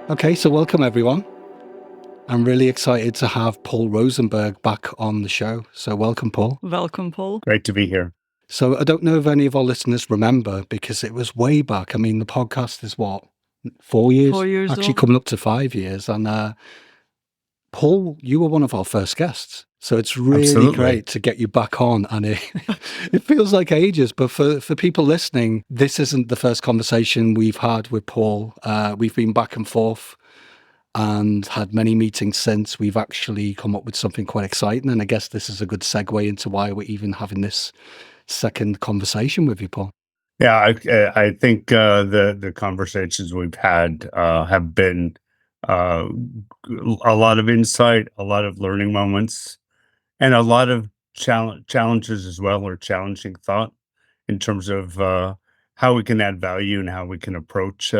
Okay, so welcome everyone. I'm really excited to have Paul Rosenberg back on the show. So welcome, Paul. Welcome, Paul. Great to be here. So I don't know if any of our listeners remember, because it was way back. I mean, the podcast is what, 4 years? 4 years Actually old. coming up to 5 years. And Paul, you were one of our first guests. So it's really Absolutely. great to get you back on. And it feels like ages, but for people listening, this isn't the first conversation we've had with Paul. We've been back and forth and had many meetings since. We've actually come up with something quite exciting. And I guess this is a good segue into why we're even having this second conversation with you, Paul. Yeah, I think the conversations we've had have been a lot of insight, a lot of learning moments, and a lot of challenges as well, or challenging thought in terms of how we can add value and how we can approach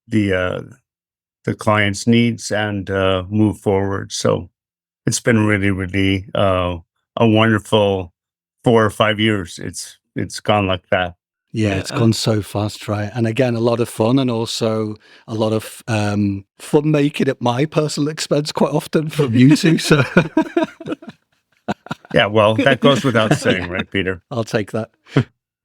the client's needs and move forward. So it's been really, really a wonderful 4 or 5 years. It's gone like that. Yeah, it's gone so fast, right? And again, a lot of fun, and also a lot of fun making at my personal expense quite often from you two. So Yeah, well, that goes without saying, right, Peter? I'll take that.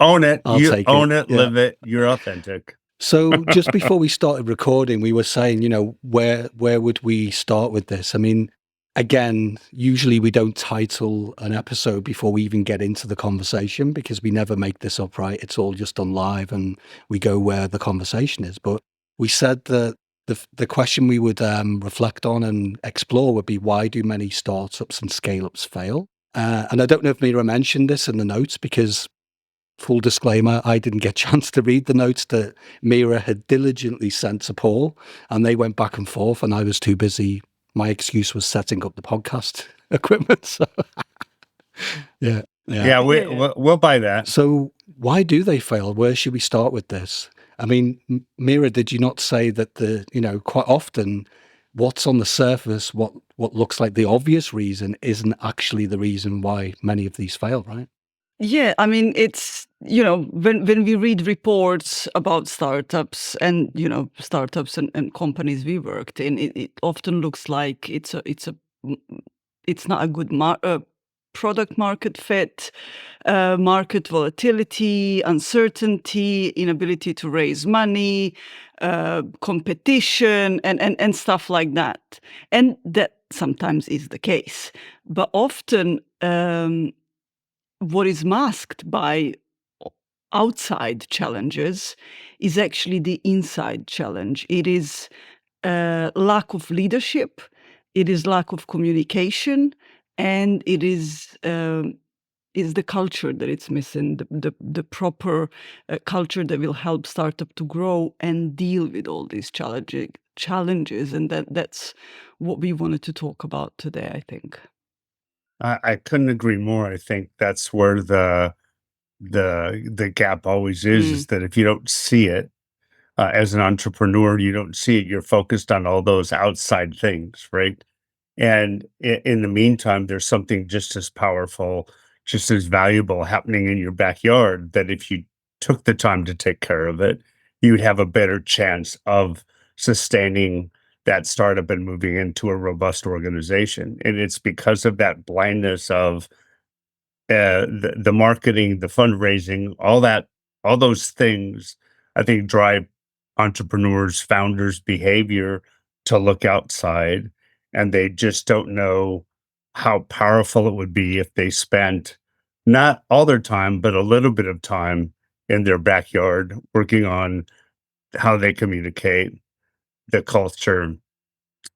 Own it. I'll You take own it. it, live it. You're authentic. So just before we started recording, we were saying, where would we start with this? I mean, again, usually we don't title an episode before we even get into the conversation, because we never make this up, right? It's all just done live and we go where the conversation is. But we said that the question we would reflect on and explore would be, why do many startups and scale-ups fail? And I don't know if Mira mentioned this in the notes, because full disclaimer, I didn't get a chance to read the notes that Mira had diligently sent to Paul, and they went back and forth, and I was too busy. My excuse was setting up the podcast equipment. So yeah. We'll buy that. So why do they fail? Where should we start with this? I mean, Mira, did you not say that quite often what's on the surface, what looks like the obvious reason, isn't actually the reason why many of these fail, right? Yeah, I mean, it's, when we read reports about startups and, startups and companies we worked in, it often looks like it's not a good product market fit, market volatility, uncertainty, inability to raise money, competition, and stuff like that. And that sometimes is the case. But often, what is masked by outside challenges is actually the inside challenge. It is lack of leadership, it is lack of communication, and it is the culture that it's missing, the proper culture that will help startup to grow and deal with all these challenges. And that's what we wanted to talk about today, I think. I couldn't agree more. I think that's where the gap always is that if you don't see it as an entrepreneur, you don't see it. You're focused on all those outside things, right? And in the meantime, there's something just as powerful, just as valuable happening in your backyard, that if you took the time to take care of it, you'd have a better chance of sustaining that startup and moving into a robust organization. And it's because of that blindness of the marketing, the fundraising, all those things, I think drive entrepreneurs, founders' behavior to look outside, and they just don't know how powerful it would be if they spent not all their time, but a little bit of time in their backyard working on how they communicate, the culture,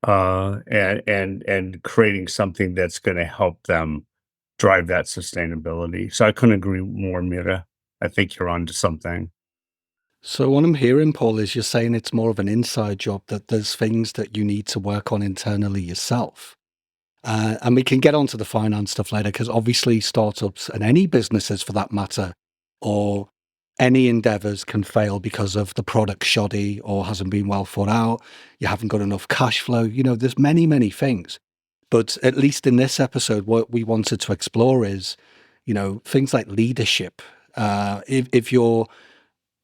and creating something that's going to help them drive that sustainability. So I couldn't agree more, Mira. I think you're onto something. So what I'm hearing, Paul, is you're saying it's more of an inside job, that there's things that you need to work on internally yourself. And we can get onto the finance stuff later, because obviously startups and any businesses for that matter, or any endeavors, can fail because of the product shoddy or hasn't been well thought out. You haven't got enough cash flow. There's many, many things. But at least in this episode, what we wanted to explore is, things like leadership. If you're,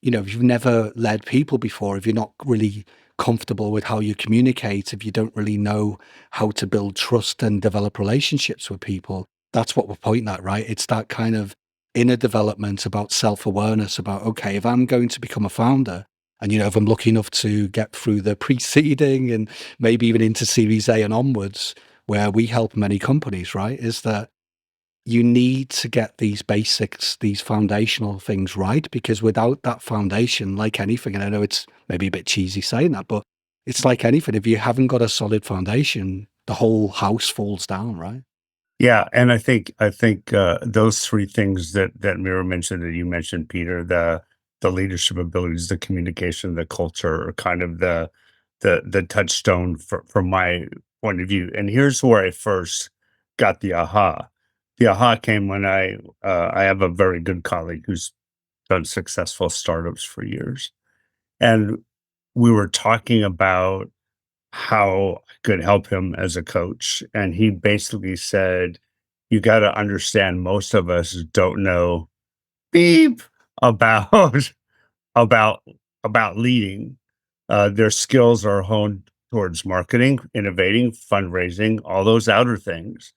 if you've never led people before, if you're not really comfortable with how you communicate, if you don't really know how to build trust and develop relationships with people, that's what we're pointing at, right? It's that kind of inner development about self-awareness about, okay, if I'm going to become a founder, and, if I'm lucky enough to get through the preceding and maybe even into Series A and onwards, where we help many companies, right, is that you need to get these basics, these foundational things right, because without that foundation, like anything, and I know it's maybe a bit cheesy saying that, but it's like anything. If you haven't got a solid foundation, the whole house falls down, right? Yeah, and I think those three things that Mira mentioned, that you mentioned, Peter, the leadership abilities, the communication, the culture, are kind of the touchstone from my point of view. And here's where I first got the aha. The aha came when I have a very good colleague who's done successful startups for years, and we were talking about how I could help him as a coach. And he basically said, you got to understand, most of us don't know beep about about about leading. Their skills are honed towards marketing, innovating, fundraising, all those outer things.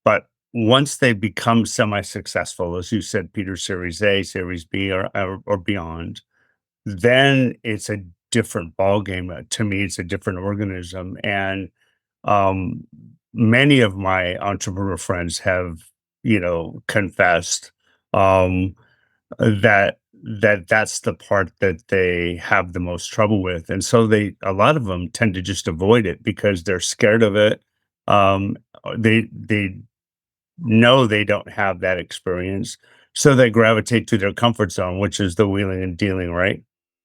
But once they become semi-successful, as you said, Peter, Series A, Series B, or beyond, then it's a different ballgame. To me, it's a different organism. And um, many of my entrepreneur friends have, confessed um, that's the part that they have the most trouble with, and so a lot of them tend to just avoid it because they're scared of it. They know they don't have that experience, so they gravitate to their comfort zone, which is the wheeling and dealing, right?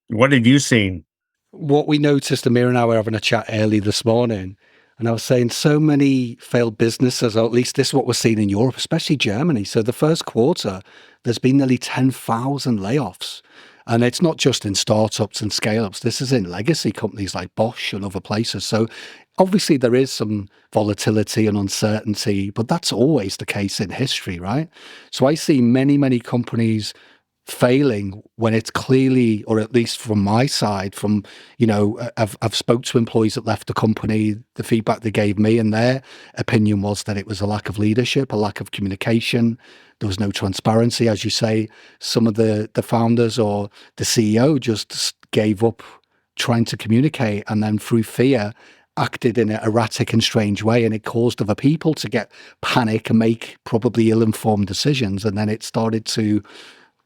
What have you seen? What we noticed, Amir and I were having a chat early this morning, and I was saying so many failed businesses, or at least this is what we're seeing in Europe, especially Germany. So the first quarter, there's been nearly 10,000 layoffs. And it's not just in startups and scale-ups. This is in legacy companies like Bosch and other places. So obviously there is some volatility and uncertainty, but that's always the case in history, right? So I see many, many companies failing when it's clearly, or at least from my side, from, I've spoke to employees that left the company, the feedback they gave me and their opinion was that it was a lack of leadership, a lack of communication. There was no transparency. As you say, some of the founders or the CEO just gave up trying to communicate, and then through fear acted in an erratic and strange way, and it caused other people to get panic and make probably ill-informed decisions, and then it started to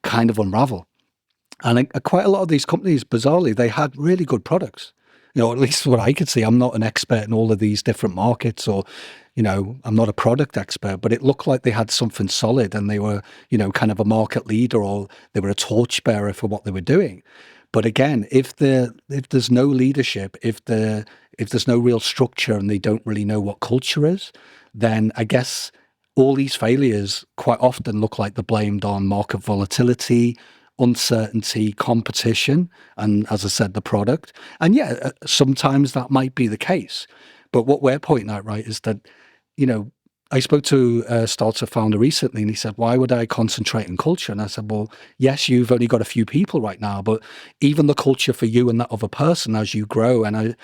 kind of unravel. And quite a lot of these companies, bizarrely, they had really good products. At least what I could see. I'm not an expert in all of these different markets, or, I'm not a product expert, but it looked like they had something solid, and they were, kind of a market leader, or they were a torchbearer for what they were doing. But again, if there's no leadership, if there's no real structure, and they don't really know what culture is, then I guess all these failures quite often look like they're blamed on market volatility, uncertainty, competition, and, as I said, the product. And yeah, sometimes that might be the case. But what we're pointing out, right, is that, you know, I spoke to a startup founder recently, and he said, why would I concentrate on culture? And I said, well, yes, you've only got a few people right now, but even the culture for you and that other person as you grow, and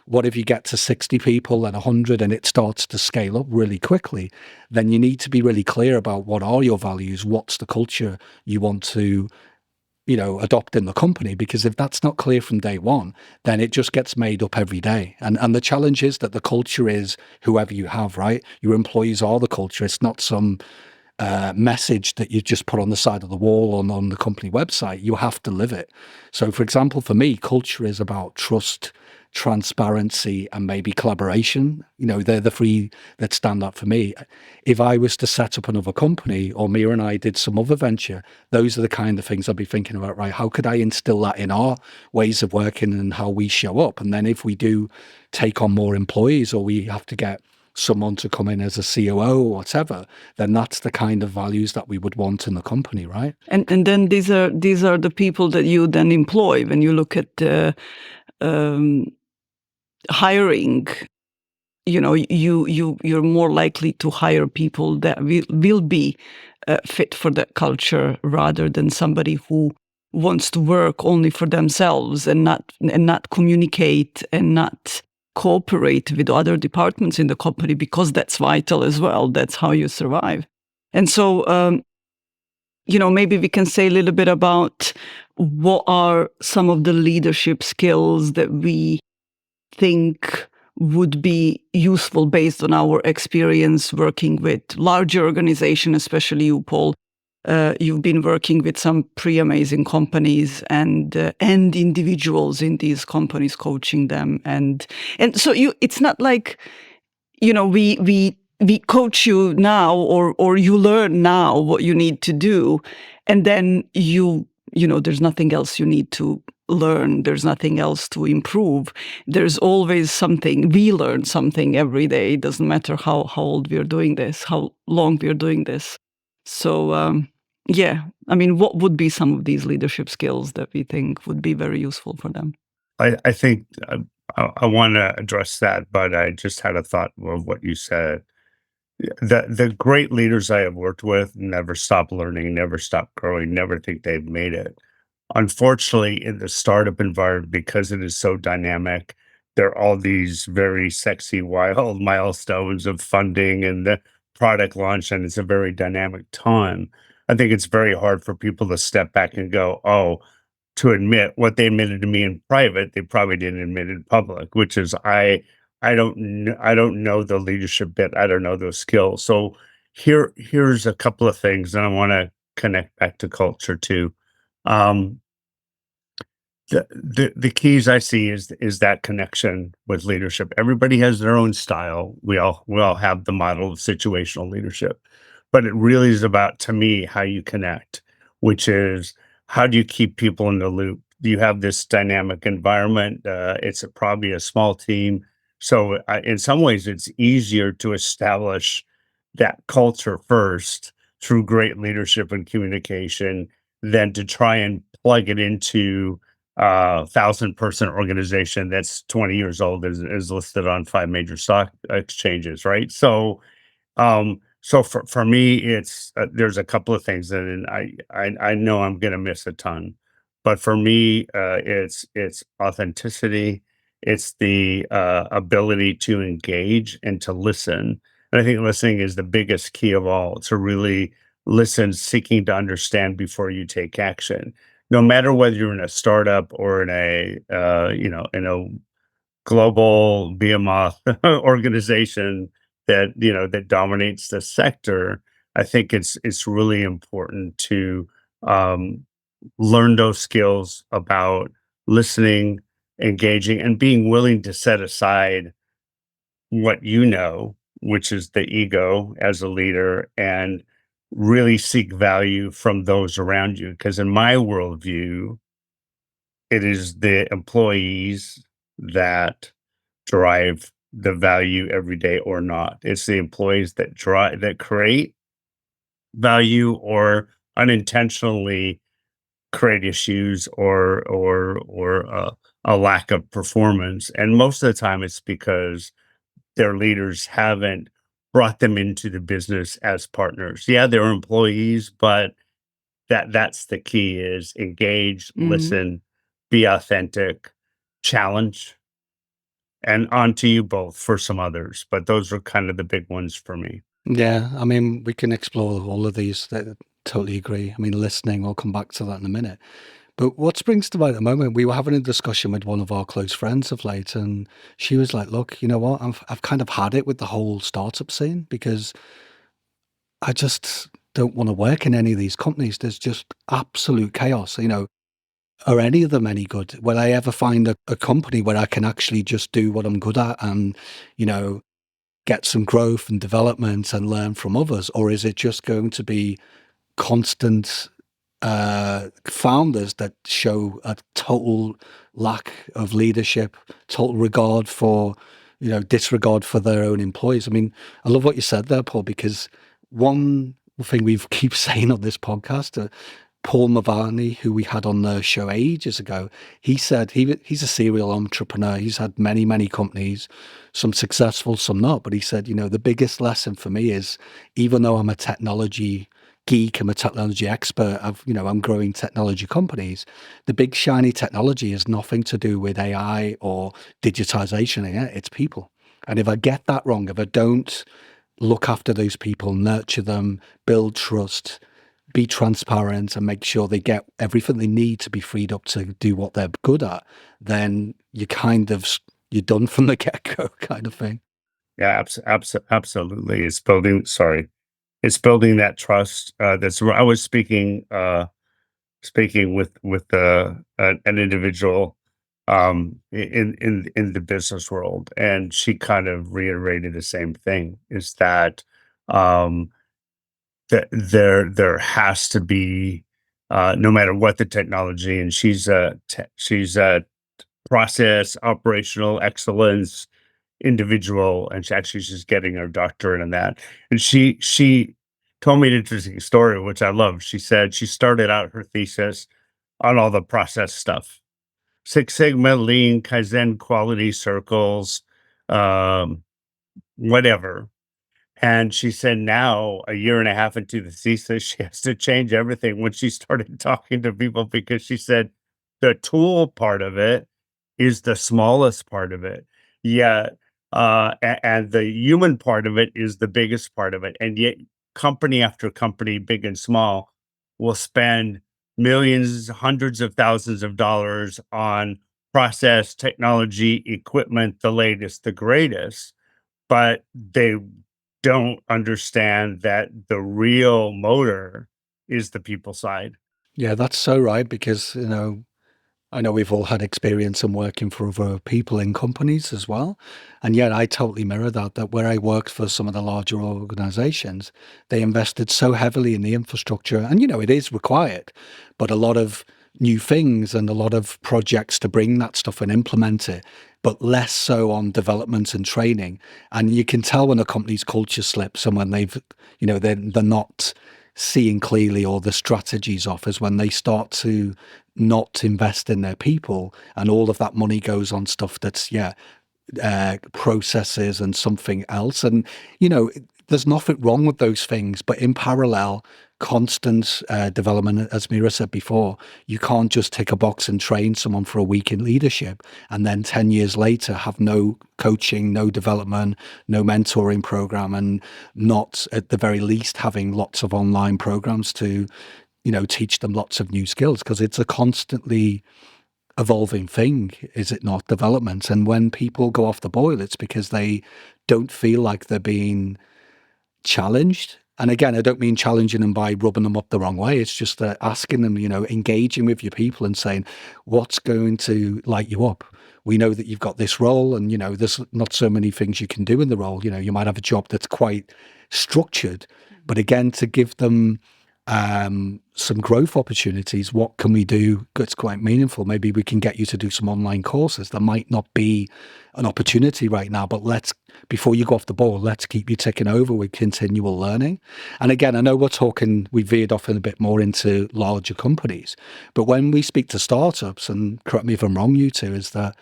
what if you get to 60 people and 100 and it starts to scale up really quickly? Then you need to be really clear about what are your values, what's the culture you want to adopt in the company, because if that's not clear from day one, then it just gets made up every day. And the challenge is that the culture is whoever you have, right? Your employees are the culture. It's not some message that you just put on the side of the wall on the company website. You have to live it. So, for example, for me, culture is about trust, transparency, and maybe collaboration. They're the three that stand out for me. If I was to set up another company, or Mira and I did some other venture, those are the kind of things I'd be thinking about, right? How could I instill that in our ways of working and how we show up? And then if we do take on more employees, or we have to get someone to come in as a COO or whatever, then that's the kind of values that we would want in the company, right? And then these are the people that you then employ when you look at hiring. You're more likely to hire people that will be fit for that culture, rather than somebody who wants to work only for themselves and not communicate and not cooperate with other departments in the company, because that's vital as well. That's how you survive. And so, maybe we can say a little bit about what are some of the leadership skills that we think would be useful based on our experience working with larger organizations, especially you, Paul. You've been working with some pretty amazing companies and individuals in these companies, coaching them, and so it's not like we coach you now, or you learn now what you need to do, and then there's nothing else you need to learn. There's nothing else to improve. There's always something. We learn something every day. It doesn't matter how old we're doing this, how long we're doing this. So what would be some of these leadership skills that we think would be very useful for them? I think I want to address that, but I just had a thought of what you said. The great leaders I have worked with never stop learning, never stop growing, never think they've made it. Unfortunately, in the startup environment, because it is so dynamic, there are all these very sexy, wild milestones of funding and the product launch, and it's a very dynamic time. I think it's very hard for people to step back and go, oh, to admit what they admitted to me in private, they probably didn't admit in public, which is I don't know the leadership bit. I don't know those skills. So here's a couple of things, and I want to connect back to culture too. Um, the keys I see is that connection with leadership. Everybody has their own style. We all have the model of situational leadership, but it really is about, to me, how you connect, which is how do you keep people in the loop? Do you have this dynamic environment? It's probably a small team, so in some ways, it's easier to establish that culture first through great leadership and communication than to try and plug it into 1,000-person organization that's 20 years old, is listed on 5 major stock exchanges, right? So for me, it's there's a couple of things, and I know I'm gonna miss a ton, but for me, it's authenticity, it's the ability to engage and to listen, and I think listening is the biggest key of all, to really listen, seeking to understand before you take action. No matter whether you're in a startup or in a in a global behemoth organization that that dominates the sector, I think it's really important to um, learn those skills about listening, engaging, and being willing to set aside what you know, which is the ego as a leader, and really seek value from those around you. Because in my worldview, it is the employees that drive the value every day or not. It's the employees that create value or unintentionally create issues or a lack of performance. And most of the time it's because their leaders haven't brought them into the business as partners. Yeah, they're employees, but that's the key, is engage, Mhm. listen, be authentic, challenge, and on to you both for some others, but those are kind of the big ones for me. Yeah, I mean, we can explore all of these. Totally agree. I mean, listening, I'll come back to that in a minute. But what springs to mind at the moment, we were having a discussion with one of our close friends of late, and she was like, look, you know what? I've kind of had it with the whole startup scene, because I just don't want to work in any of these companies. There's just absolute chaos. Are any of them any good? Will I ever find a company where I can actually just do what I'm good at and, you know, get some growth and development and learn from others? Or is it just going to be constant founders that show a total lack of leadership, total regard for, disregard for their own employees? I mean, I love what you said there, Paul, because one thing we've keep saying on this podcast, Paul Mavani, who we had on the show ages ago, he said he's a serial entrepreneur. He's had many, many companies, some successful, some not. But he said, the biggest lesson for me is, even though I'm a technology geek, I'm a technology expert. I'm growing technology companies. The big shiny technology has nothing to do with AI or digitization. It's people. And if I get that wrong, if I don't look after those people, nurture them, build trust, be transparent, and make sure they get everything they need to be freed up to do what they're good at, then you're done from the get-go, kind of thing. Yeah, absolutely. It's building that trust. That's where I was speaking with an individual in the business world, and she kind of reiterated the same thing: is that um, that there has to be, no matter what the technology, and she's a process operational excellence individual, and she's getting her doctorate in that. And she told me an interesting story, which I love. She said she started out her thesis on all the process stuff, Six Sigma, Lean, Kaizen, quality circles, um, whatever. And she said now, a year and a half into the thesis, she has to change everything when she started talking to people, because she said the tool part of it is the smallest part of it. Yet, and the human part of it is the biggest part of it. And yet, company after company, big and small, will spend millions, hundreds of thousands of dollars on process, technology, equipment, the latest, the greatest, but they don't understand that the real motor is the people side. Yeah, that's so right, because I know we've all had experience in working for other people in companies as well. And yet I totally mirror that where I worked for some of the larger organizations, they invested so heavily in the infrastructure. And, it is required, but a lot of new things and a lot of projects to bring that stuff and implement it, but less so on development and training. And you can tell when a company's culture slips and when they're not seeing clearly, or the strategies off, is when they start to not invest in their people, and all of that money goes on stuff that's processes and something else. And there's nothing wrong with those things, but in parallel, constant development. As Mira said before, you can't just tick a box and train someone for a week in leadership and then 10 years later have no coaching, no development, no mentoring program, and not at the very least having lots of online programs to teach them lots of new skills, because it's a constantly evolving thing, is it not? Development. And when people go off the boil, it's because they don't feel like they're being challenged. And again, I don't mean challenging them by rubbing them up the wrong way. It's just asking them, engaging with your people and saying, what's going to light you up? We know that you've got this role, and, there's not so many things you can do in the role. You might have a job that's quite structured, but again, to give them some growth opportunities. What can we do that's quite meaningful? Maybe we can get you to do some online courses. There might not be an opportunity right now, but before you go off the ball, let's keep you ticking over with continual learning. And again, I know we veered off a bit more into larger companies, but when we speak to startups, and correct me if I'm wrong, you two, is that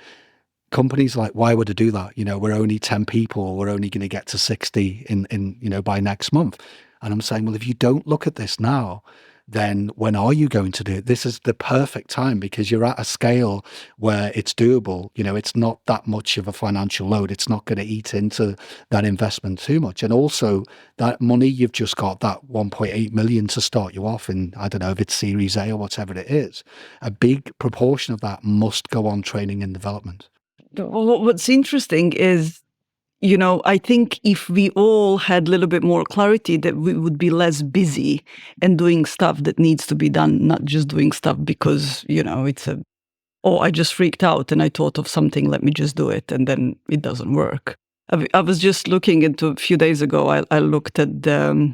companies like, why would I do that? We're only 10 people, we're only going to get to 60 in by next month. And I'm saying, well, if you don't look at this now, then when are you going to do it? This is the perfect time, because you're at a scale where it's doable. It's not that much of a financial load. It's not going to eat into that investment too much. And also that money you've just got, that 1.8 million to start you off in, I don't know if it's Series A or whatever it is, a big proportion of that must go on training and development. What's interesting is, I think if we all had a little bit more clarity, that we would be less busy and doing stuff that needs to be done, not just doing stuff because, I just freaked out and I thought of something, let me just do it, and then it doesn't work. I was just looking into, a few days ago, I looked at the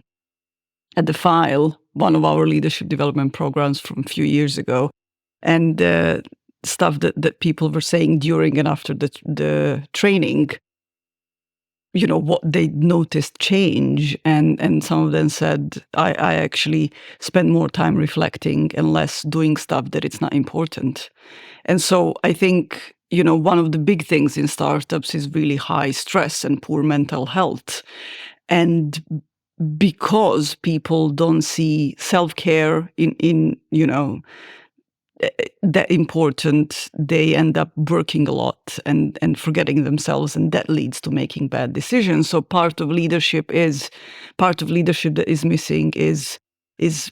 file, one of our leadership development programs from a few years ago, and stuff that people were saying during and after the training, what they noticed change. And some of them said, I actually spend more time reflecting and less doing stuff that it's not important. And so I think, one of the big things in startups is really high stress and poor mental health. And because people don't see self-care in that important, they end up working a lot and forgetting themselves, and that leads to making bad decisions. So part of leadership that is missing is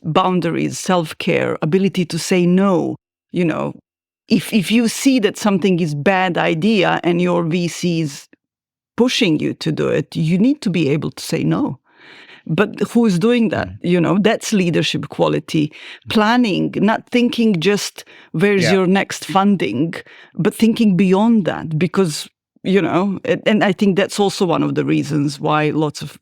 boundaries, self-care, ability to say no. If you see that something is bad idea and your VC is pushing you to do it, you need to be able to say no. But who is doing that? That's leadership quality. Planning, not thinking just where's your next funding, but thinking beyond that. Because, and I think that's also one of the reasons why lots of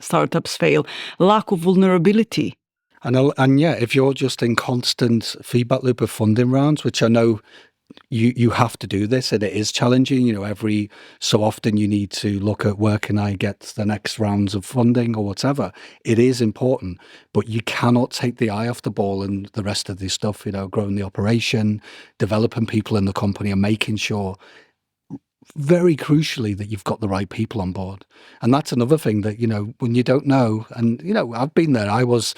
startups fail. Lack of vulnerability. And yeah, if you're just in constant feedback loop of funding rounds, which I know you have to do this, and it is challenging. Every so often you need to look at where can I get the next rounds of funding or whatever. It is important, but you cannot take the eye off the ball and the rest of this stuff. Growing the operation, developing people in the company, and making sure, very crucially, that you've got the right people on board. And that's another thing that when you don't know, and I've been there. I was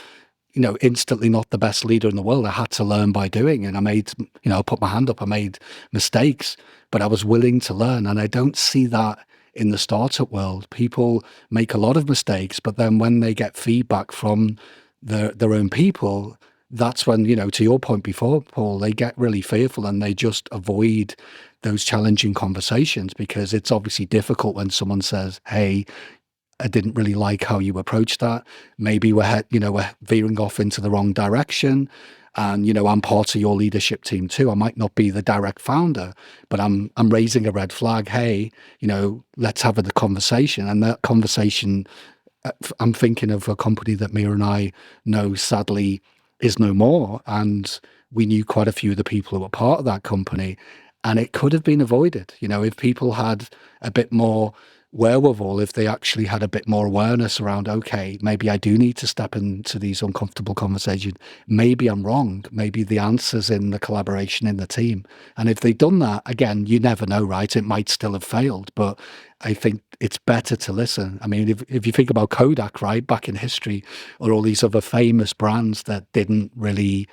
instantly not the best leader in the world. I had to learn by doing, and I made, I put my hand up, I made mistakes, but I was willing to learn. And I don't see that in the startup world. People make a lot of mistakes, but then when they get feedback from their own people, that's when, to your point before, Paul, they get really fearful and they just avoid those challenging conversations, because it's obviously difficult when someone says, hey, I didn't really like how you approached that. Maybe we're veering off into the wrong direction. And, I'm part of your leadership team too. I might not be the direct founder, but I'm raising a red flag. Hey, let's have the conversation. And that conversation, I'm thinking of a company that Mia and I know sadly is no more. And we knew quite a few of the people who were part of that company. And it could have been avoided, if people had a bit more wherewithal, if they actually had a bit more awareness around, okay, maybe I do need to step into these uncomfortable conversations. Maybe I'm wrong. Maybe the answer's in the collaboration in the team. And if they'd done that, again, you never know, right? It might still have failed, but I think it's better to listen. I mean, if you think about Kodak, right, back in history, or all these other famous brands that didn't really,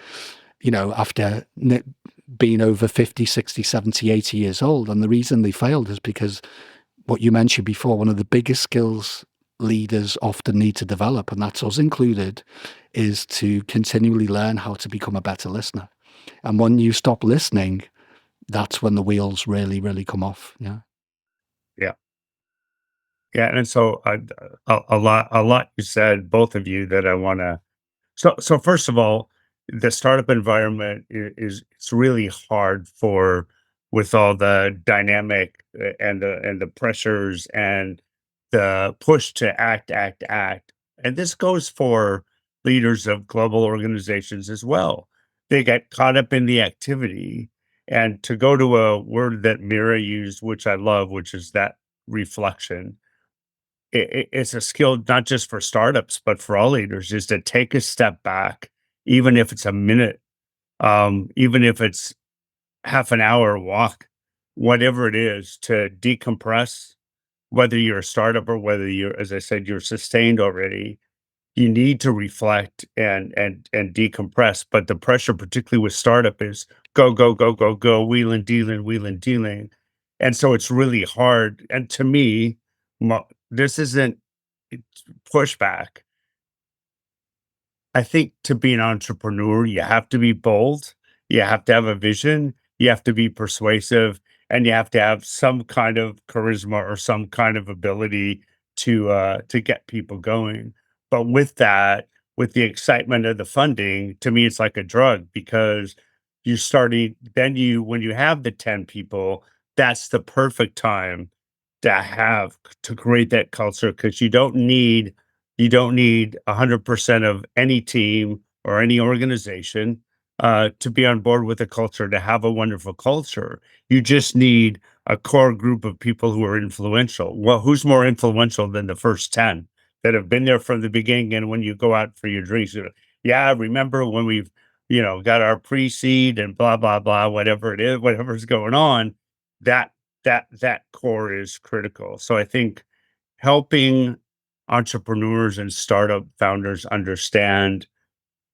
after being over 50, 60, 70, 80 years old, and the reason they failed is because what you mentioned before, one of the biggest skills leaders often need to develop, and that's us included, is to continually learn how to become a better listener. And when you stop listening, that's when the wheels really, really come off. Yeah. Yeah. Yeah. And so a lot you said, both of you, that I want to. So first of all, the startup environment is it's really hard with all the dynamic and the pressures and the push to act. And this goes for leaders of global organizations as well. They get caught up in the activity, and to go to a word that Mira used, which I love, which is that reflection. It's a skill not just for startups, but for all leaders, is to take a step back, even if it's a minute, even if it's half an hour walk, whatever it is, to decompress. Whether you're a startup or whether you're, as I said, you're sustained already, you need to reflect and decompress. But the pressure, particularly with startup, is go, go, go, go, go, wheeling, dealing. And so it's really hard. And to me, this isn't it's pushback. I think to be an entrepreneur, you have to be bold, you have to have a vision, you have to be persuasive, and you have to have some kind of charisma or some kind of ability to get people going. But with that, with the excitement of the funding, to me, it's like a drug, because you starting then you when you have the 10 people, that's the perfect time to create that culture, because you don't need 100% of any team or any organization to be on board with a culture, to have a wonderful culture. You just need a core group of people who are influential. Well, who's more influential than the first 10 that have been there from the beginning? And when you go out for your drinks, yeah, remember when we've, got our pre-seed and blah, blah, blah, whatever it is, whatever's going on, that core is critical. So I think helping entrepreneurs and startup founders understand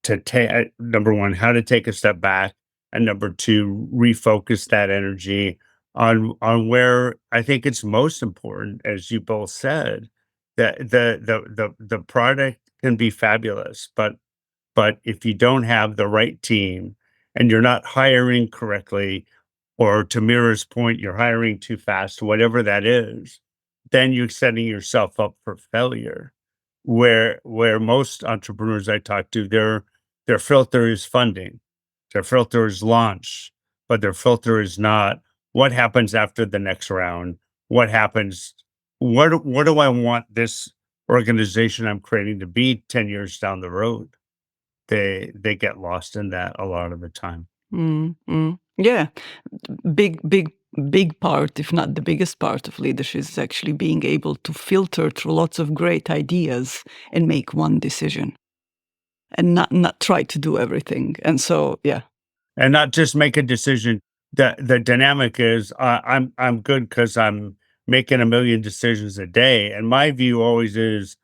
to take, number one, how to take a step back, and number two, refocus that energy on where I think it's most important, as you both said, that the product can be fabulous, but if you don't have the right team and you're not hiring correctly, or to Mira's point, you're hiring too fast, whatever that is, then you're setting yourself up for failure. Where most entrepreneurs I talk to, their filter is funding, their filter is launch, but their filter is not what happens after the next round. What happens? What do I want this organization I'm creating to be 10 years down the road? They get lost in that a lot of the time. Yeah, big part, if not the biggest part of leadership, is actually being able to filter through lots of great ideas and make one decision, and not try to do everything. And so, yeah. And not just make a decision. The dynamic is, I'm good because I'm making a million decisions a day, and my view always is,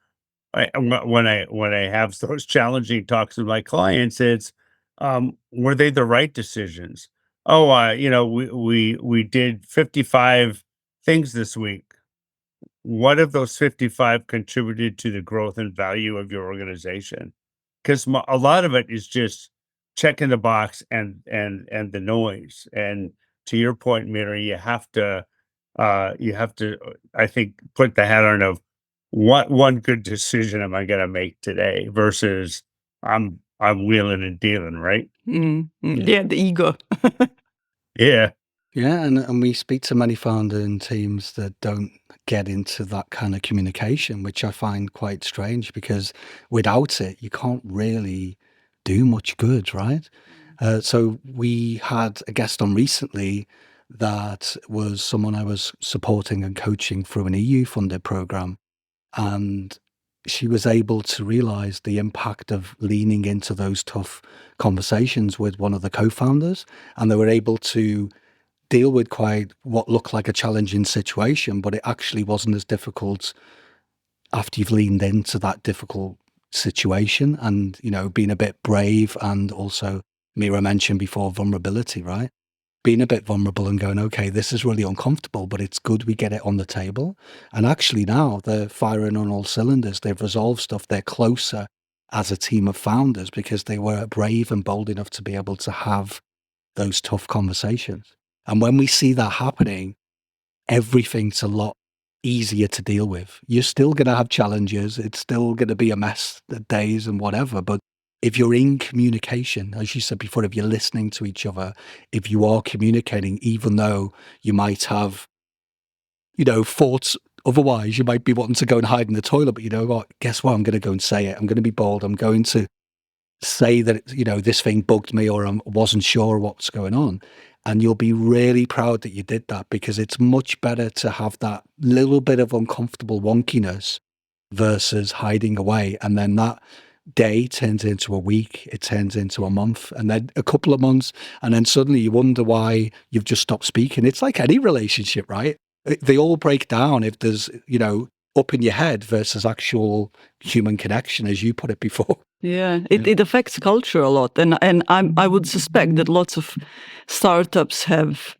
when I have those challenging talks with my clients, it's, were they the right decisions? Oh, we did 55 things this week. What if those 55 contributed to the growth and value of your organization? Because a lot of it is just checking the box and the noise. And to your point, Mira, I think, put the hat on of what one good decision am I going to make today versus I'm wheeling and dealing, right? Yeah, the ego. Yeah. Yeah, and we speak to many founder and teams that don't get into that kind of communication, which I find quite strange because without it, you can't really do much good, right? So we had a guest on recently that was someone I was supporting and coaching through an EU funded program. And she was able to realize the impact of leaning into those tough conversations with one of the co-founders. And they were able to deal with quite what looked like a challenging situation, but it actually wasn't as difficult after you've leaned into that difficult situation and, being a bit brave. And also, Mira mentioned before, vulnerability, right? Being a bit vulnerable and going, okay, this is really uncomfortable, but it's good we get it on the table. And actually now they're firing on all cylinders. They've resolved stuff. They're closer as a team of founders because they were brave and bold enough to be able to have those tough conversations. And when we see that happening, everything's a lot easier to deal with. You're still going to have challenges. It's still going to be a mess at days and whatever. But if you're in communication, as you said before, if you're listening to each other, if you are communicating, even though you might have, thoughts otherwise, you might be wanting to go and hide in the toilet, but you know what? Guess what? I'm going to go and say it. I'm going to be bold. I'm going to say that, this thing bugged me or I wasn't sure what's going on. And you'll be really proud that you did that because it's much better to have that little bit of uncomfortable wonkiness versus hiding away. And then that day turns into a week, it turns into a month, and then a couple of months. And then suddenly you wonder why you've just stopped speaking. It's like any relationship, right? They all break down if there's, up in your head versus actual human connection, as you put it before. Yeah, it affects culture a lot, and I would suspect that lots of startups have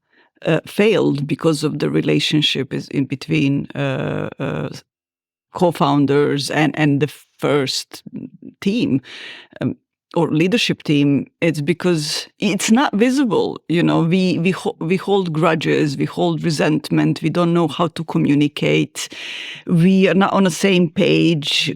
failed because of the relationship is in between co-founders and the first team or leadership team. It's because it's not visible. We hold grudges, we hold resentment, we don't know how to communicate, we are not on the same page.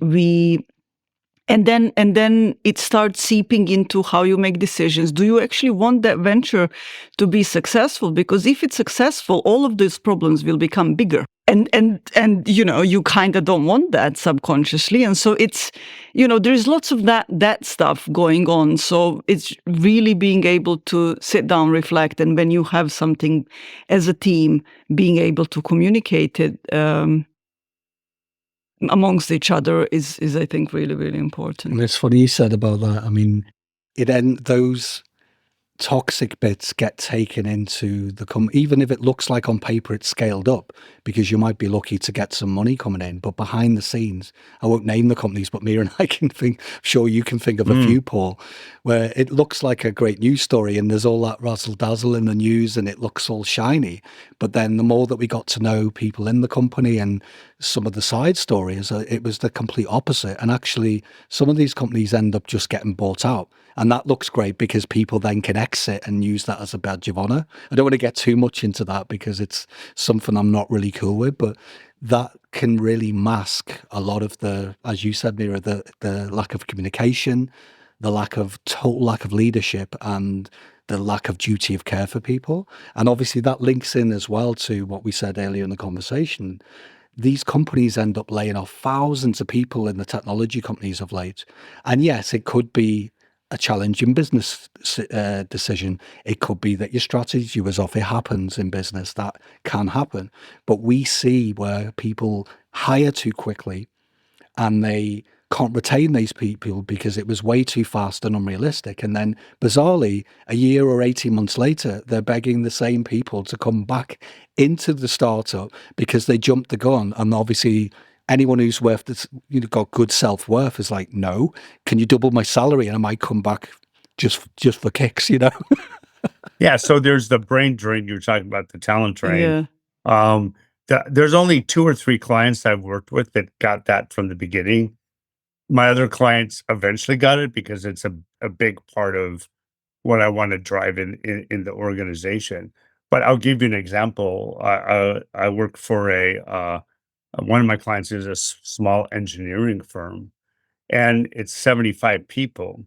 And then it starts seeping into how you make decisions. Do you actually want that venture to be successful? Because if it's successful, all of these problems will become bigger. And you kind of don't want that subconsciously. And so it's, there's lots of that stuff going on. So it's really being able to sit down, reflect, and when you have something as a team, being able to communicate it amongst each other is I think really, really important. And it's funny you said about that. I mean, those toxic bits get taken into the even if it looks like on paper it's scaled up, because you might be lucky to get some money coming in, but behind the scenes, I won't name the companies, but Mia and I can think, I'm sure you can think of a few, Paul, where it looks like a great news story and there's all that razzle dazzle in the news and it looks all shiny. But then the more that we got to know people in the company and some of the side stories, it was the complete opposite. And actually, some of these companies end up just getting bought out. And that looks great because people then can exit and use that as a badge of honor. I don't want to get too much into that because it's something I'm not really cool with, but that can really mask a lot of the, as you said, Mira, the lack of communication, the total lack of leadership, and the lack of duty of care for people. And obviously that links in as well to what we said earlier in the conversation. These companies end up laying off thousands of people in the technology companies of late. And yes, it could be a challenging business decision. It could be that your strategy was off. It happens in business. That can happen. But we see where people hire too quickly and they can't retain these people because it was way too fast and unrealistic. And then bizarrely, a year or 18 months later, they're begging the same people to come back into the startup because they jumped the gun. And obviously anyone who's worth this, got good self-worth is like, no, can you double my salary and I might come back just for kicks, Yeah, so there's the brain drain. You're talking about the talent drain. Yeah. There's only 2 or 3 clients I've worked with that got that from the beginning. My other clients eventually got it because it's a big part of what I want to drive in the organization. But I'll give you an example. I work for one of my clients is a small engineering firm, and it's 75 people,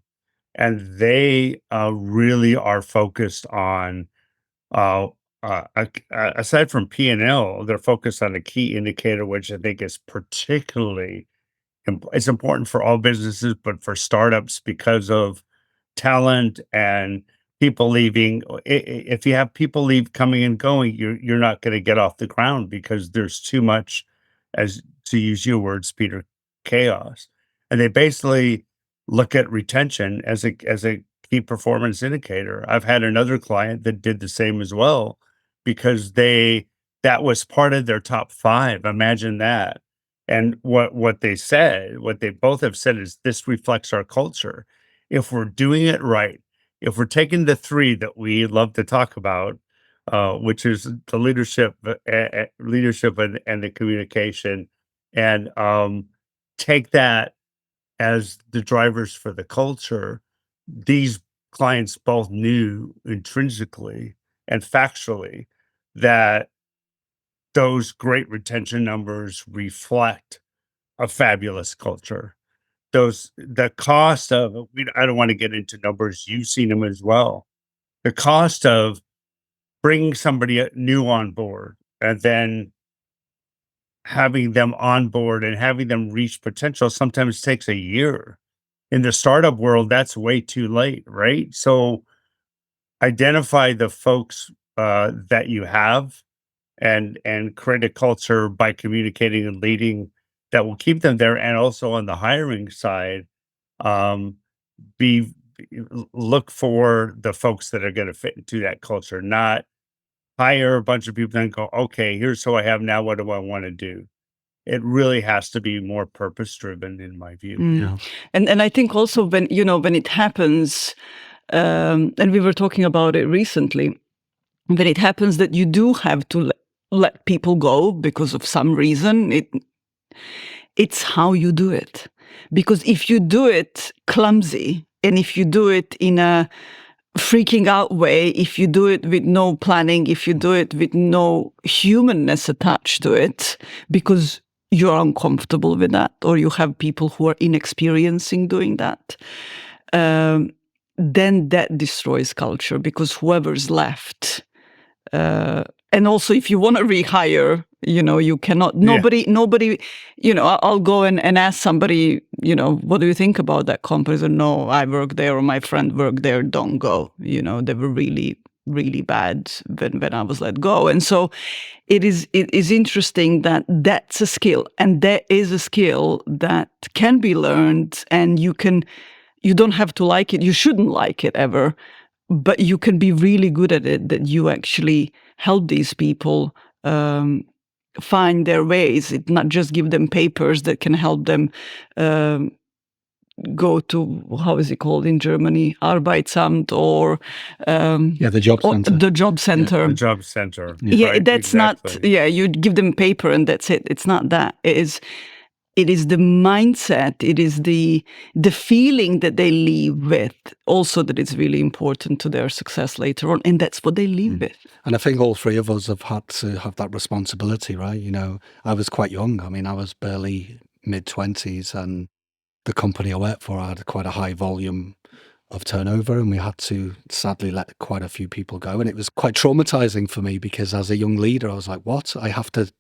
and they really are focused on uh, aside from P&L, they're focused on a key indicator, which I think is particularly it's important for all businesses, but for startups because of talent and people leaving. If you have people leave coming and going, you're not going to get off the ground because there's too much, as to use your words, Peter, chaos. And they basically look at retention as a key performance indicator. I've had another client that did the same as well because that was part of their top 5. Imagine that. And what they both have said is this reflects our culture. If we're doing it right, if we're taking the 3 that we love to talk about, which is the leadership and the communication, and take that as the drivers for the culture, these clients both knew intrinsically and factually that those great retention numbers reflect a fabulous culture. The cost of I don't want to get into numbers, you've seen them as well. The cost of bringing somebody new on board and then having them on board and having them reach potential sometimes takes a year. In the startup world, that's way too late, right? So identify the folks that you have and create a culture by communicating and leading that will keep them there. And also on the hiring side, um, be look for the folks that are going to fit into that culture, not hire a bunch of people and go, okay, here's who I have now. What do I want to do? It really has to be more purpose driven, in my view. Yeah. And I think also when it happens, and we were talking about it recently, when it happens that you do have to let people go because of some reason, it's how you do it. Because if you do it clumsy, and if you do it in a freaking out way, if you do it with no planning, if you do it with no humanness attached to it, because you're uncomfortable with that, or you have people who are inexperienced in doing that, then that destroys culture, because whoever's left, and also if you want to rehire, you cannot, nobody, I'll go and ask somebody, what do you think about that company? Or, no, I work there, or my friend worked there, don't go. They were really, really bad when I was let go. And so it is interesting that that's a skill, and that is a skill that can be learned, and you don't have to like it. You shouldn't like it ever, but you can be really good at it, that you actually help these people find their ways. It not just give them papers that can help them go to, how is it called in Germany, Arbeitsamt, or the job center. the job center. The job center. Yeah, right, that's exactly. not. Yeah, you give them paper and that's it. It's not that. It is the mindset. It is the feeling that they leave with. Also, that it's really important to their success later on, and that's what they leave with. And I think all three of us have had to have that responsibility, right? You know, I was quite young. I mean, I was barely mid-20s, and the company I worked for had quite a high volume of turnover, and we had to sadly let quite a few people go. And it was quite traumatizing for me, because as a young leader, I was like, what? I have to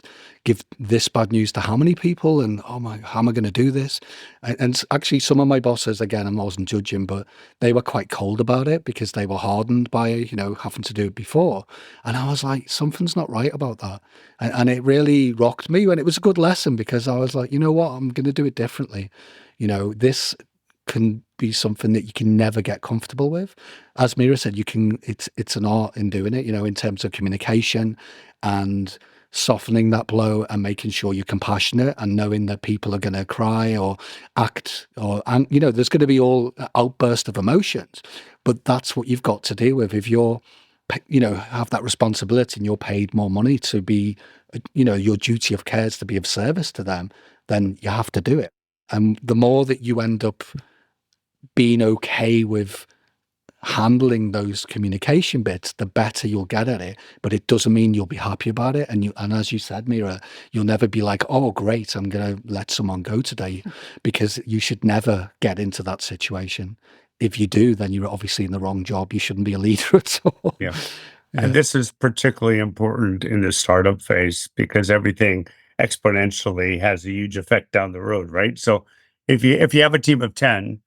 give this bad news to how many people? And oh my, how am I going to do this? And actually, some of my bosses, again, I wasn't judging, but they were quite cold about it, because they were hardened by, you know, having to do it before. And I was like, something's not right about that. And it really rocked me. And it was a good lesson, because I was like, you know what, I'm going to do it differently. You know, this can be something that you can never get comfortable with. As Mira said, you can. It's an art in doing it. You know, in terms of communication and softening that blow and making sure you're compassionate and knowing that people are going to cry or act, and you know, there's going to be all outburst of emotions. But that's what you've got to deal with. If you're, you know, have that responsibility and you're paid more money to be, you know, your duty of care is to be of service to them, then you have to do it. And the more that you end up being okay with handling those communication bits, the better you'll get at it. But it doesn't mean you'll be happy about it. And as you said, Mira, you'll never be like, oh, great, I'm going to let someone go today, because you should never get into that situation. If you do, then you're obviously in the wrong job. You shouldn't be a leader at all. Yeah. And this is particularly important in the startup phase, because everything exponentially has a huge effect down the road, right? So if you have a team of 10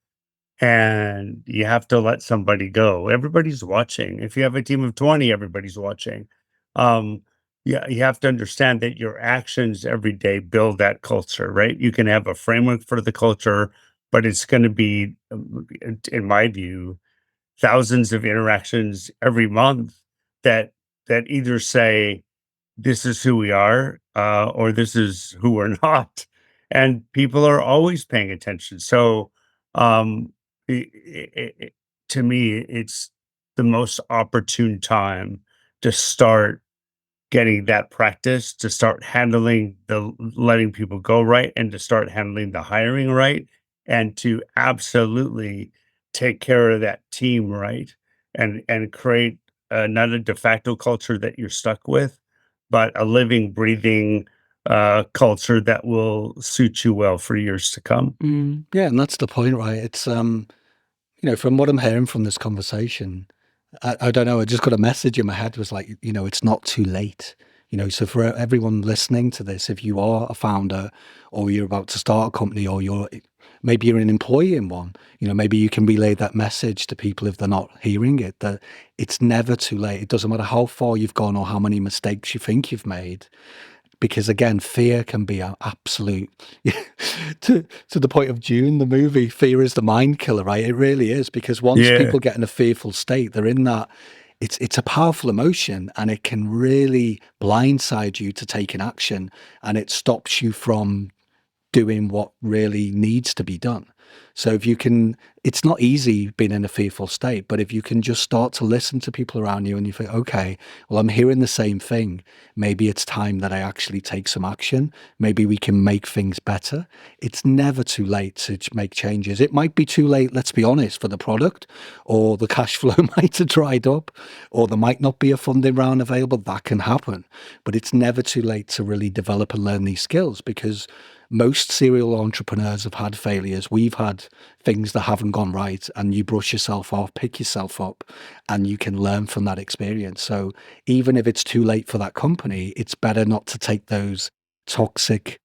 and you have to let somebody go, everybody's watching. If you have a team of 20, everybody's watching. You have to understand that your actions every day build that culture, right? You can have a framework for the culture, but it's going to be, in my view, thousands of interactions every month that either say this is who we are, or this is who we're not, and people are always paying attention. So, um, to me, it's the most opportune time to start getting that practice, to start handling the letting people go right, and to start handling the hiring right, and to absolutely take care of that team right, and create not a de facto culture that you're stuck with, but a living, breathing culture that will suit you well for years to come. Yeah, and that's the point, right? It's you know, from what I'm hearing from this conversation, I don't know, I just got a message in my head, was like, you know, it's not too late. You know, so for everyone listening to this, if you are a founder, or you're about to start a company, or maybe you're an employee in one, you know, maybe you can relay that message to people if they're not hearing it, that it's never too late. It doesn't matter how far you've gone or how many mistakes you think you've made. Because again, fear can be an absolute, to the point of Dune, the movie, fear is the mind killer, right? It really is, because once Yeah. people get in a fearful state, they're in that, it's a powerful emotion, and it can really blindside you to taking action, and it stops you from doing what really needs to be done. So if you can, it's not easy being in a fearful state, but if you can just start to listen to people around you and you think, okay, well, I'm hearing the same thing. Maybe it's time that I actually take some action. Maybe we can make things better. It's never too late to make changes. It might be too late, let's be honest, for the product, or the cash flow might have dried up, or there might not be a funding round available. That can happen. But it's never too late to really develop and learn these skills, because most serial entrepreneurs have had failures. We've had things that haven't gone right, and you brush yourself off, pick yourself up, and you can learn from that experience. So even if it's too late for that company, it's better not to take those toxic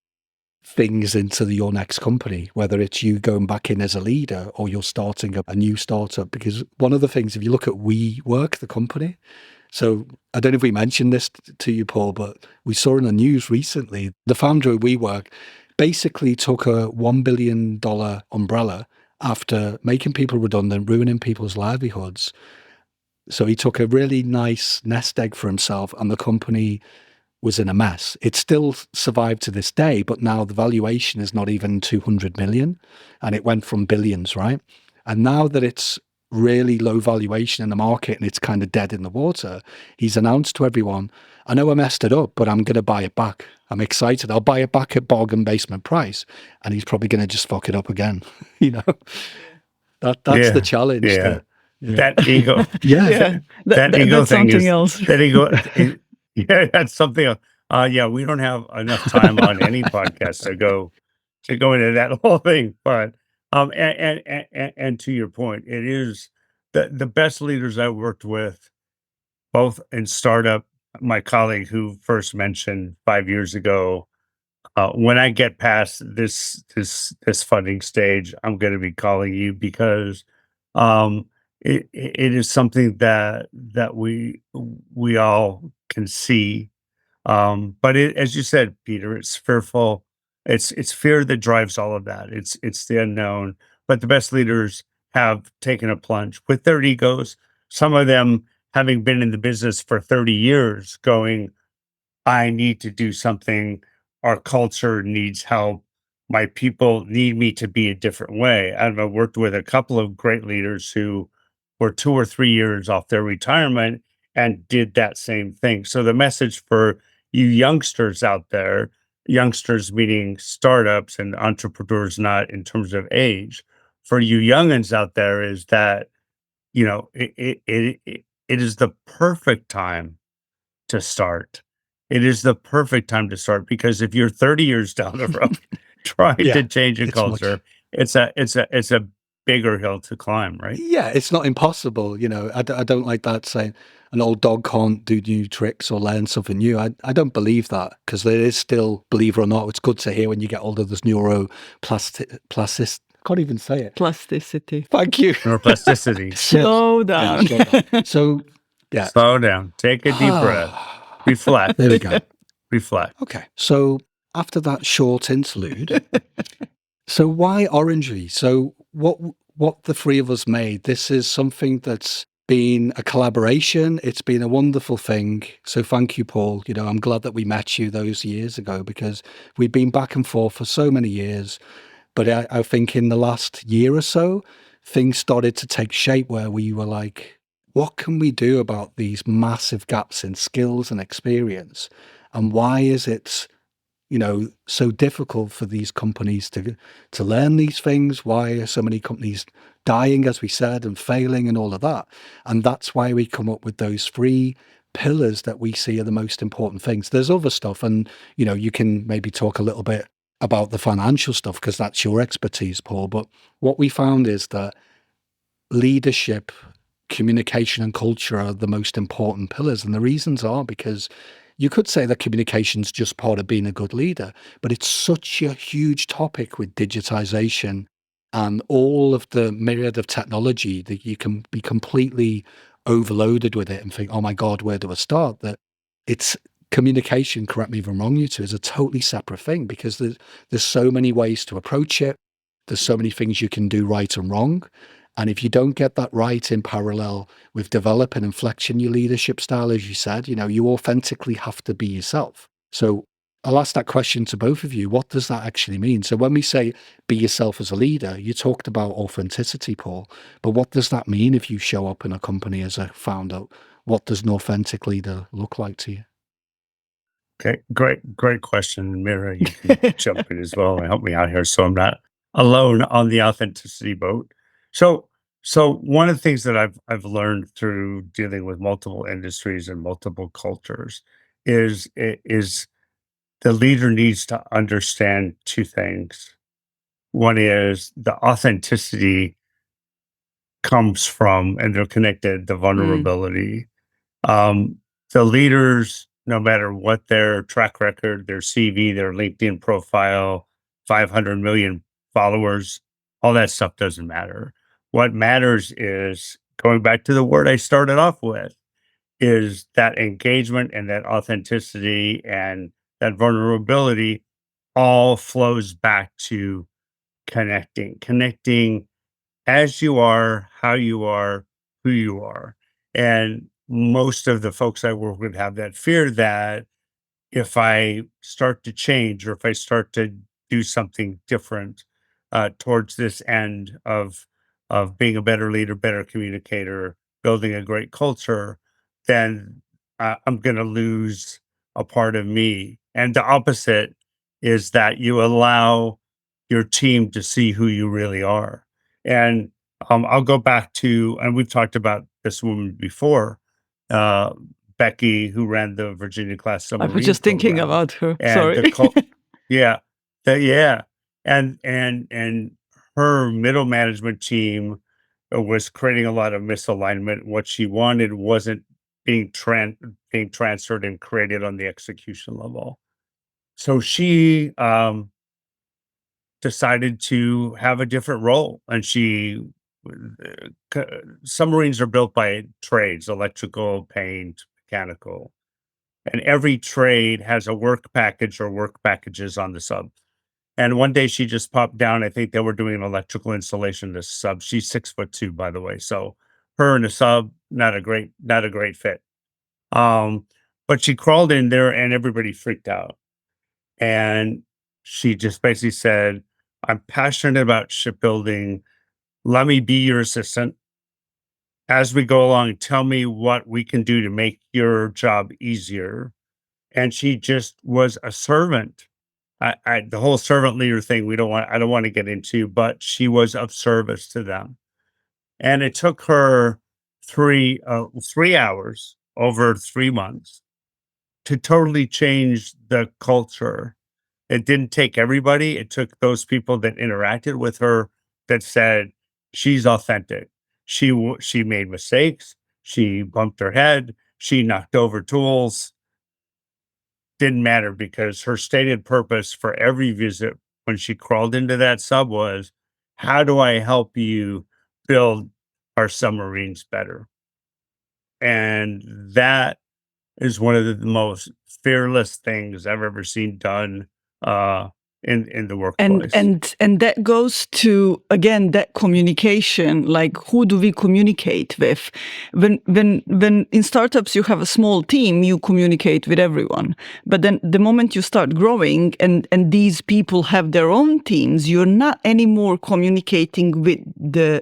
things into your next company, whether it's you going back in as a leader or you're starting a new startup. Because one of the things, if you look at WeWork, the company, so I don't know if we mentioned this to you, Paul, but we saw in the news recently, the founder of WeWork basically took a $1 billion umbrella after making people redundant, ruining people's livelihoods, So he took a really nice nest egg for himself, and the company was in a mess. It still survived to this day, but now the valuation is not even 200 million, and it went from billions, right? And now that it's really low valuation in the market and it's kind of dead in the water, he's announced to everyone, I know I messed it up, but I'm going to buy it back. I'm excited. I'll buy it back at bargain basement price. And he's probably going to just fuck it up again. You know, that's the Yeah, challenge yeah. that, yeah. That ego, Yeah. Yeah, that ego that's thing something is else. that ego. Yeah, that's something. Yeah, we don't have enough time on any podcast to go into that whole thing. But and to your point, it is the best leaders I worked with, both in startup. My colleague who first mentioned 5 years ago, when I get past this funding stage, I'm going to be calling you because um, it is something that we all can see. But as you said, Peter, it's fearful. It's fear that drives all of that. It's the unknown. But the best leaders have taken a plunge with their egos. Some of them having been in the business for 30 years, going, I need to do something. Our culture needs help. My people need me to be a different way. I've worked with a couple of great leaders who were 2 or 3 years off their retirement and did that same thing. So the message for you youngsters out there, youngsters meaning startups and entrepreneurs, not in terms of age, for you youngins out there is that, it is the perfect time to start. It is the perfect time to start because if you're 30 years down the road trying Yeah. to change a It's much. culture, it's a bigger hill to climb, right? Yeah, it's not impossible. I don't like that saying an old dog can't do new tricks or learn something new. I don't believe that because there is still, believe it or not, it's good to hear when you get older, there's plastic, can't even say it. Plasticity. Thank you. Neuroplasticity. Slow Yeah, down. slow down. So, yeah. Slow down. Take a deep breath. Reflect. There we go. Reflect. Okay. So after that short interlude, so why Orangery? So what the three of us made, this is something that's been a collaboration. It's been a wonderful thing. So thank you, Paul. I'm glad that we met you those years ago because we've been back and forth for so many years. But I think in the last year or so, things started to take shape where we were like, what can we do about these massive gaps in skills and experience? And why is it so difficult for these companies to learn these things? Why are so many companies dying, as we said, and failing and all of that? And that's why we come up with those three pillars that we see are the most important things. There's other stuff, and you can maybe talk a little bit about the financial stuff because that's your expertise, Paul. But what we found is that leadership, communication, and culture are the most important pillars. And the reasons are because you could say that communication's just part of being a good leader, but it's such a huge topic with digitization and all of the myriad of technology that you can be completely overloaded with it and think, oh my God, where do I start? That it's communication, correct me if I'm wrong, you two, is a totally separate thing because there's so many ways to approach it. There's so many things you can do right and wrong. And if you don't get that right in parallel with developing and flexing your leadership style, as you said, you authentically have to be yourself. So I'll ask that question to both of you. What does that actually mean? So when we say be yourself as a leader, you talked about authenticity, Paul, but what does that mean if you show up in a company as a founder? What does an authentic leader look like to you? Okay. Great question. Mira, you can jump in as well and help me out here so I'm not alone on the authenticity boat. So so one of the things that I've learned through dealing with multiple industries and multiple cultures is the leader needs to understand two things. One is the authenticity comes from, and they're connected, the Mm, vulnerability. Um, the leaders, no matter what their track record, their CV, their LinkedIn profile, 500 million followers, all that stuff doesn't matter. What matters is going back to the word I started off with is that engagement and that authenticity and that vulnerability all flows back to connecting as you are, how you are, who you are. And most of the folks I work with have that fear that if I start to change or if I start to do something different towards this end of being a better leader, better communicator, building a great culture, then I'm going to lose a part of me. And the opposite is that you allow your team to see who you really are. And I'll go back to, and we've talked about this woman before, uh, Becky, who ran the Virginia class I was submarine just thinking program, about her. and Sorry. yeah, yeah, and her middle management team was creating a lot of misalignment. What she wanted wasn't being transferred and created on the execution level. So she decided to have a different role, and submarines are built by trades: electrical, paint, mechanical, and every trade has a work package or work packages on the sub. And one day she just popped down. I think they were doing an electrical installation of the sub. She's 6'2", by the way. So her and the sub, not a great fit. Um, but she crawled in there and everybody freaked out. And she just basically said, I'm passionate about shipbuilding. Let me be your assistant. As we go along, tell me what we can do to make your job easier. And she just was a servant. The whole servant leader thing, I don't want to get into, but she was of service to them. And it took her 3 hours over 3 months to totally change the culture. It didn't take everybody. It took those people that interacted with her that said she's authentic. She made mistakes. She bumped her head. She knocked over tools. Didn't matter because her stated purpose for every visit when she crawled into that sub was, how do I help you build our submarines better? And that is one of the most fearless things I've ever seen done uh, in the and workplace. and that goes to, again, that communication. Like, who do we communicate with? When in startups you have a small team, you communicate with everyone. But then the moment you start growing and these people have their own teams, you're not anymore communicating with the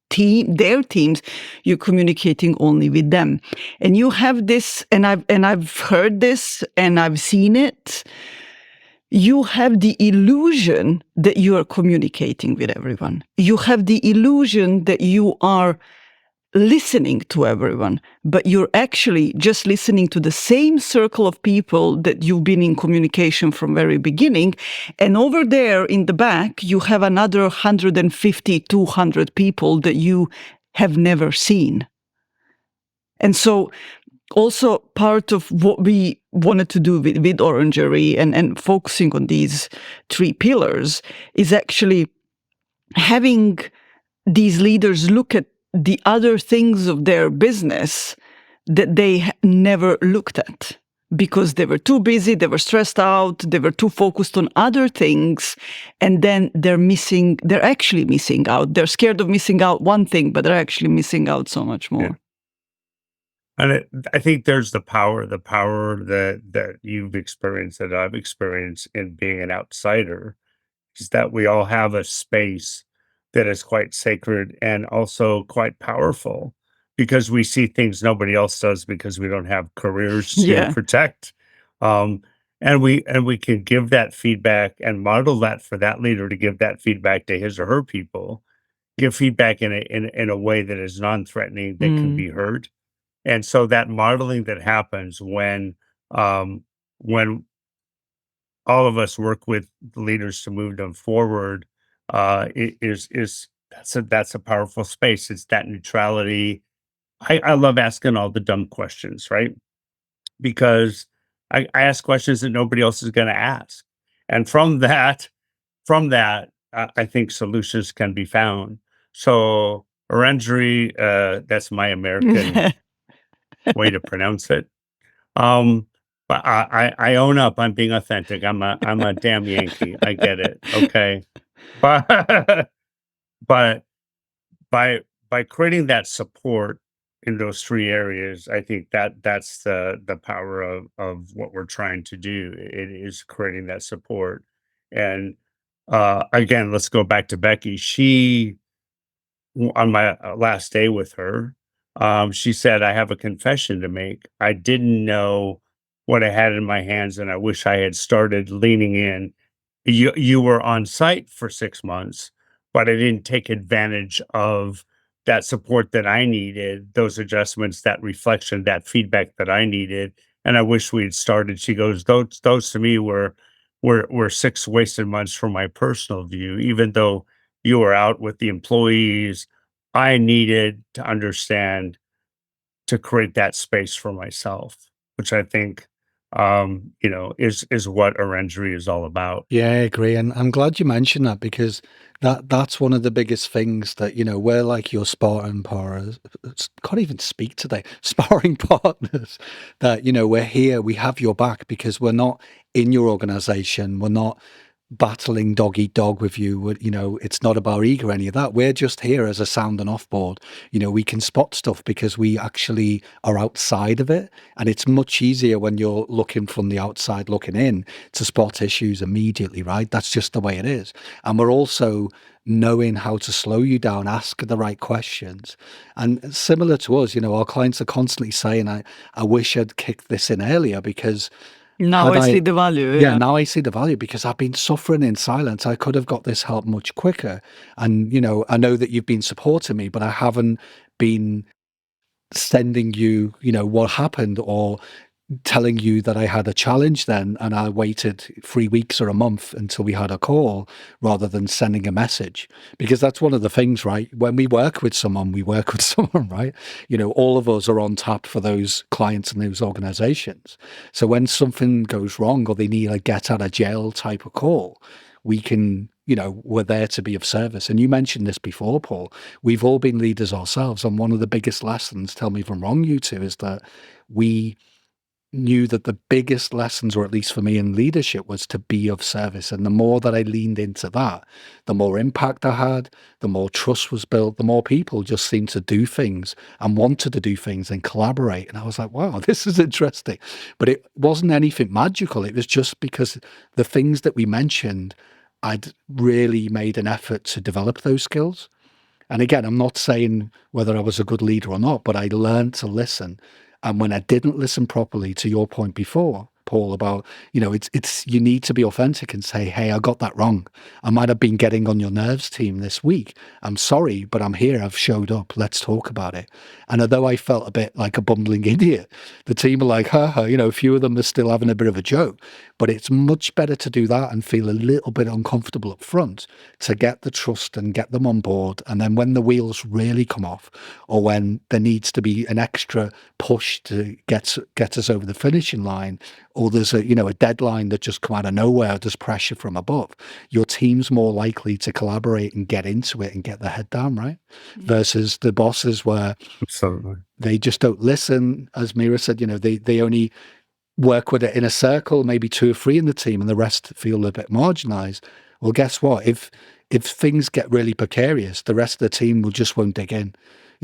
team, their teams. You're communicating only with them. And you have this, and I've heard this and I've seen it. You have the illusion that you are communicating with everyone. You have the illusion that you are listening to everyone, but you're actually just listening to the same circle of people that you've been in communication from very beginning. And over there in the back, you have another 150, 200 people that you have never seen. And so also part of what we wanted to do with Orangery and focusing on these three pillars is actually having these leaders look at the other things of their business that they never looked at because they were too busy, they were stressed out, they were too focused on other things, and then they're actually missing out. They're scared of missing out one thing, but they're actually missing out so much more. Yeah. And I think there's the power that you've experienced, that I've experienced in being an outsider, is that we all have a space that is quite sacred and also quite powerful because we see things nobody else does because we don't have careers to Yeah. protect. Um, and we can give that feedback and model that for that leader to give that feedback to his or her people, give feedback in a way that is non-threatening, that can be heard. And so that modeling that happens when all of us work with the leaders to move them forward, is that's a powerful space. It's that neutrality. I love asking all the dumb questions, right? Because I ask questions that nobody else is going to ask, and from that, I think solutions can be found. So Orangery, that's my American way to pronounce it. Um, but I own up. I'm being authentic. I'm a damn Yankee. I get it. Okay. But but by by creating that support in those 3 areas, I think that's the power of what we're trying to do. It is creating that support. And, again, let's go back to Becky. On my last day with her, she said, "I have a confession to make. I didn't know what I had in my hands, and I wish I had started leaning in. You were on site for 6 months, but I didn't take advantage of that support that I needed, those adjustments, that reflection, that feedback that I needed, and I wish we had started." She goes, "Those to me were 6 wasted months from my personal view, even though you were out with the employees. I needed to understand to create that space for myself," which I think, is what Orangery is all about. Yeah, I agree, and I'm glad you mentioned that because that's one of the biggest things that, we're like your sparring partners. Can't even speak today. Sparring partners that, we're here, we have your back because we're not in your organization. We're not battling dog eat dog with you. It's not about ego or any of that. We're just here as a sound and off board. We can spot stuff because we actually are outside of it. And it's much easier when you're looking from the outside looking in to spot issues immediately, right? That's just the way it is. And we're also knowing how to slow you down, ask the right questions. And similar to us, our clients are constantly saying, I wish I'd kicked this in earlier because Now had I see I the value. yeah, Yeah. now I see the value because I've been suffering in silence. I could have got this help much quicker. And, I know that you've been supporting me, but I haven't been sending you, what happened or telling you that I had a challenge then, and I waited 3 weeks or a month until we had a call rather than sending a message. Because that's one of the things, right? When we work with someone, we work with someone, right? All of us are on tap for those clients and those organizations. So when something goes wrong or they need a get out of jail type of call, we can, we're there to be of service. And you mentioned this before, Paul. We've all been leaders ourselves. And one of the biggest lessons, tell me if I'm wrong, you two, is that we knew that the biggest lessons, or at least for me in leadership, was to be of service. And the more that I leaned into that, the more impact I had, the more trust was built, the more people just seemed to do things and wanted to do things and collaborate. And I was like, wow, this is interesting. But it wasn't anything magical. It was just because the things that we mentioned, I'd really made an effort to develop those skills. And again, I'm not saying whether I was a good leader or not, but I learned to listen. And when I didn't listen properly, to your point before, Paul, about, it's you need to be authentic and say, hey, I got that wrong. I might have been getting on your nerves, team, this week. I'm sorry, but I'm here. I've showed up. Let's talk about it. And although I felt a bit like a bumbling idiot, the team are like, a few of them are still having a bit of a joke. But it's much better to do that and feel a little bit uncomfortable up front to get the trust and get them on board. And then when the wheels really come off, or when there needs to be an extra push to get us over the finishing line, or there's a deadline that just come out of nowhere, there's pressure from above, your team's more likely to collaborate and get into it and get their head down, right? Versus the bosses where Absolutely. they just don't listen. As Mira said, they only work with it in a circle, maybe 2 or 3 in the team, and the rest feel a bit marginalized. Well, guess what? If things get really precarious, the rest of the team will just won't dig in,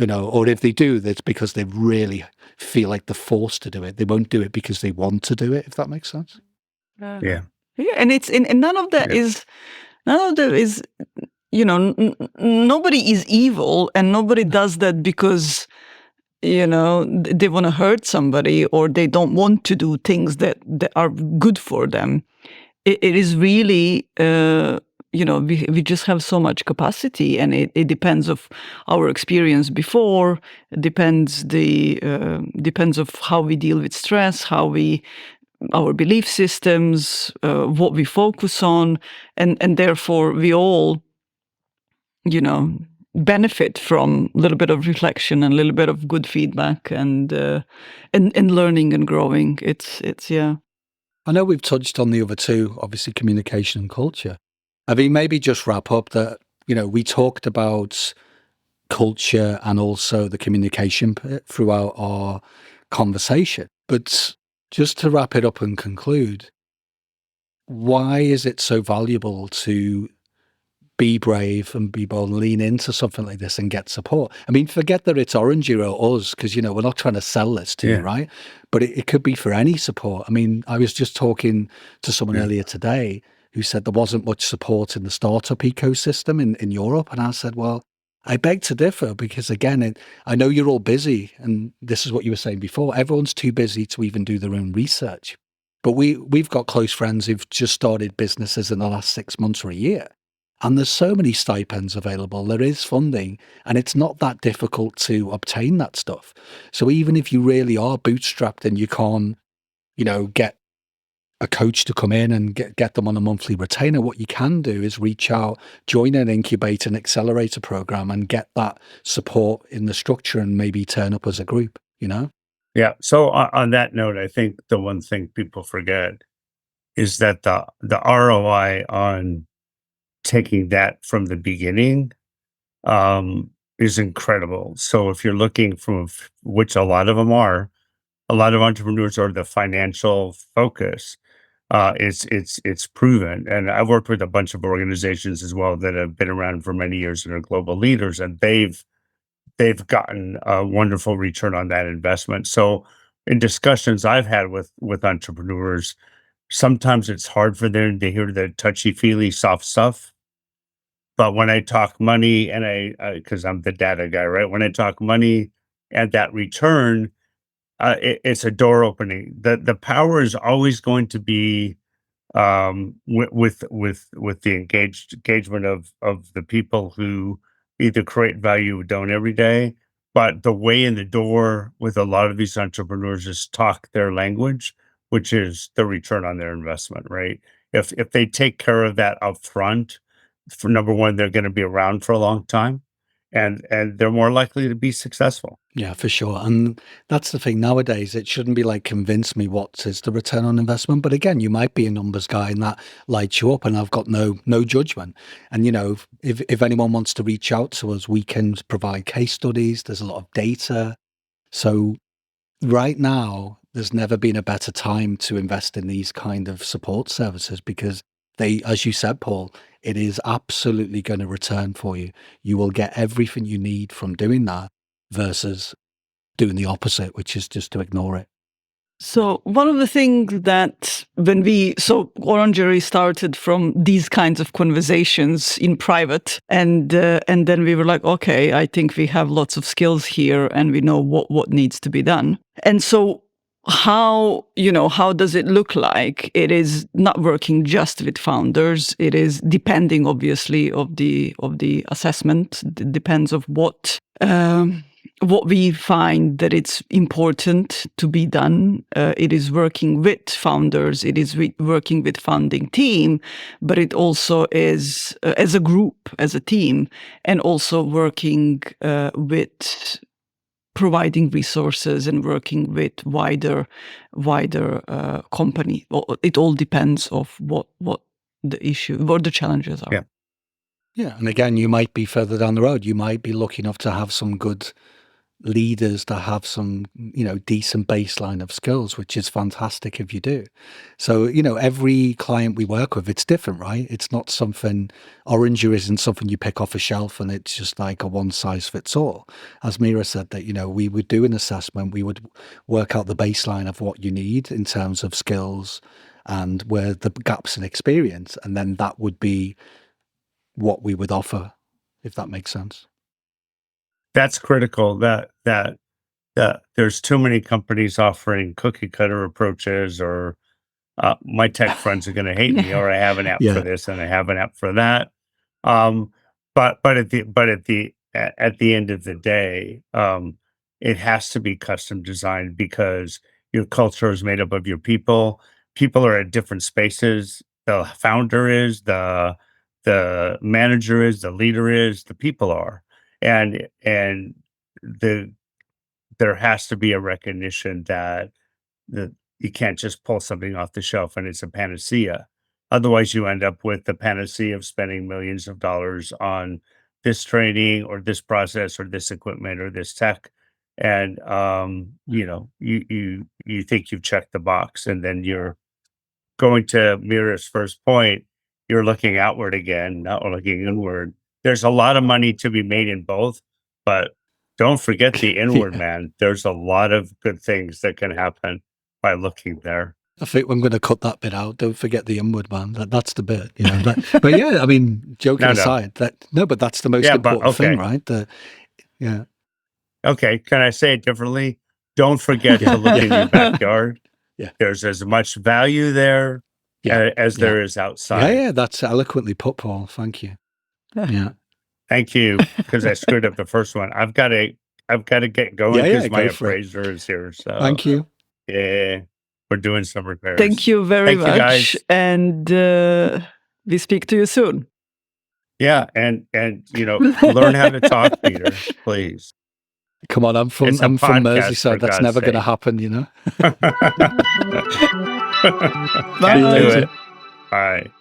or if they do, that's because they really feel like they're forced to do it. They won't do it because they want to do it, if that makes sense. Yeah. Yeah, and and none of that Yeah. is nobody is evil, and nobody does that because they want to hurt somebody or they don't want to do things that are good for them. It is really we just have so much capacity, and it depends of our experience before. It depends of how we deal with stress, our belief systems, what we focus on, and therefore we all benefit from a little bit of reflection and a little bit of good feedback and learning and growing. It's yeah. I know we've touched on the other two, obviously communication and culture. I mean, maybe just wrap up that, we talked about culture and also the communication throughout our conversation. But just to wrap it up and conclude, why is it so valuable to be brave and be bold and lean into something like this and get support. I mean, forget that it's Orangey or us, because, we're not trying to sell this to you, right? But it could be for any support. I mean, I was just talking to someone earlier today who said there wasn't much support in the startup ecosystem in Europe. And I said, well, I beg to differ, because again, I know you're all busy, and this is what you were saying before. Everyone's too busy to even do their own research. But we've got close friends who've just started businesses in the last 6 months or a year. And there's so many stipends available. There is funding, and it's not that difficult to obtain that stuff. So even if you really are bootstrapped and you can't, get a coach to come in and get them on a monthly retainer, what you can do is reach out, join an incubator and accelerator program, and get that support in the structure, and maybe turn up as a group. Yeah. So on that note, I think the one thing people forget is that the ROI on taking that from the beginning is incredible. So if you're looking from which a lot of them are, a lot of entrepreneurs are the financial focus. It's proven, and I've worked with a bunch of organizations as well that have been around for many years and are global leaders, and they've gotten a wonderful return on that investment. So in discussions I've had with entrepreneurs, sometimes it's hard for them to hear the touchy feely soft stuff. But when I talk money, and because I'm the data guy, right? When I talk money and that return, it's a door opening. The power is always going to be with the engagement of the people who either create value or don't every day. But the way in the door with a lot of these entrepreneurs is talk their language, which is the return on their investment, right? If they take care of that up front, for number one, they're going to be around for a long time, and they're more likely to be successful. Yeah, for sure. And that's the thing nowadays. It shouldn't be like, convince me what is the return on investment. But again, you might be a numbers guy and that lights you up, and I've got no judgment. And if anyone wants to reach out to us, we can provide case studies. There's a lot of data. So right now, there's never been a better time to invest in these kind of support services, because they, as you said, Paul, it is absolutely going to return for you. You will get everything you need from doing that versus doing the opposite, which is just to ignore it. So one of the things that Orangery started from these kinds of conversations in private, and then we were like, okay, I think we have lots of skills here, and we know what needs to be done. And so how does it look like? It is not working just with founders. It is depending, obviously, of the assessment. It depends of what we find that it's important to be done. It is working with founders, it is working with founding team, but it also is as a group, as a team, and also working with providing resources and working with wider company. It all depends of what the challenges are. Yeah. Yeah. And again, you might be further down the road. You might be lucky enough to have some good leaders that have some, decent baseline of skills, which is fantastic if you do. So, every client we work with, it's different, right? It's not something, Oranger isn't something you pick off a shelf and it's just like a one size fits all. As Mira said, that, we would do an assessment, we would work out the baseline of what you need in terms of skills and where the gaps in experience. And then that would be what we would offer, if that makes sense. That's critical. That there's too many companies offering cookie cutter approaches, or my tech friends are going to hate me, or I have an app for Yeah. this and I have an app for that. Um, but at the end of the day, it has to be custom designed, because your culture is made up of your people. People are at different spaces. The founder is, the manager is, the leader is, the people are, and the there has to be a recognition that you can't just pull something off the shelf and it's a panacea. Otherwise, you end up with the panacea of spending millions of dollars on this training or this process or this equipment or this tech, and you think you've checked the box, and then you're going to Mira's first point. you're looking outward again, not looking inward. There's a lot of money to be made in both, but don't forget the inward, Yeah. man. There's a lot of good things that can happen by looking there. I think I'm going to cut that bit out. Don't forget the inward, man. That's the bit, you know. But yeah, I mean, joking No. aside, but that's the most Yeah, but important thing, okay. right? Yeah. Okay, can I say it differently? Don't forget Yeah. to look in your backyard. Yeah. There's as much value there Yeah. as Yeah. there is outside. Yeah, that's eloquently put, Paul. Thank you. Yeah. Thank you, because I screwed up the first one. I've got to get going Yeah, because my go for it. appraiser is here. So Thank you. yeah, we're doing some repairs. Thank you very Thank you, much. guys. And we speak to you soon. Yeah, and you know, learn how to talk, Peter, please. Come on, I'm from It's a I'm from podcast, for Merseyside. That's God's never going to sake. happen, you know. Can't do later. it. All right.